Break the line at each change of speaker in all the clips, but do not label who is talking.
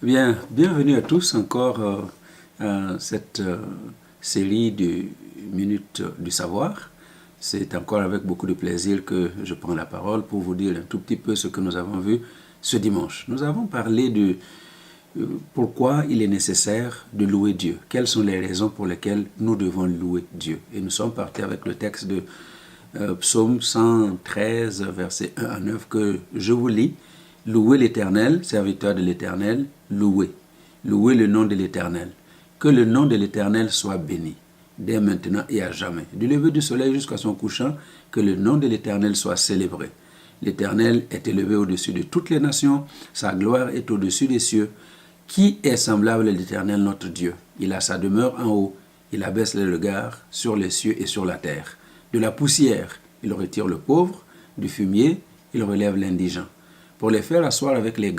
Bien, bienvenue à tous encore à cette série de minutes du savoir. C'est encore avec beaucoup de plaisir que je prends la parole pour vous dire un tout petit peu ce que nous avons vu ce dimanche. Nous avons parlé de pourquoi il est nécessaire de louer Dieu. Quelles sont les raisons pour lesquelles nous devons louer Dieu. Et nous sommes partis avec le texte de Psaume 113, versets 1 à 9 que je vous lis. Louez l'Éternel, serviteur de l'Éternel, louez. Louez le nom de l'Éternel. Que le nom de l'Éternel soit béni, dès maintenant et à jamais. Du lever du soleil jusqu'à son couchant, que le nom de l'Éternel soit célébré. L'Éternel est élevé au-dessus de toutes les nations, sa gloire est au-dessus des cieux. Qui est semblable à l'Éternel notre Dieu? Il a sa demeure en haut, il abaisse les regards sur les cieux et sur la terre. De la poussière, il retire le pauvre, du fumier, il relève l'indigent, pour les faire asseoir avec les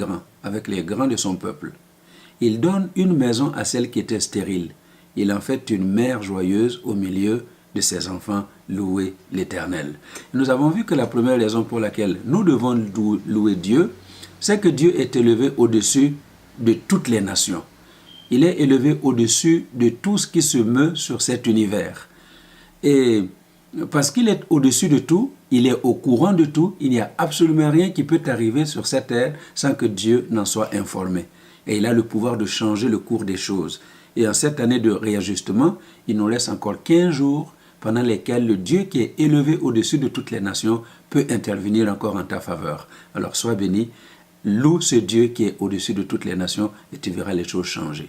grands de son peuple. Il donne une maison à celle qui était stérile. Il en fait une mère joyeuse au milieu de ses enfants. Louer l'Éternel. Nous avons vu que la première raison pour laquelle nous devons louer Dieu, c'est que Dieu est élevé au-dessus de toutes les nations. Il est élevé au-dessus de tout ce qui se meut sur cet univers. Et parce qu'il est au-dessus de tout, il est au courant de tout, il n'y a absolument rien qui peut arriver sur cette terre sans que Dieu n'en soit informé. Et il a le pouvoir de changer le cours des choses. Et en cette année de réajustement, il nous laisse encore 15 jours pendant lesquels le Dieu qui est élevé au-dessus de toutes les nations peut intervenir encore en ta faveur. Alors sois béni, loue ce Dieu qui est au-dessus de toutes les nations et tu verras les choses changer.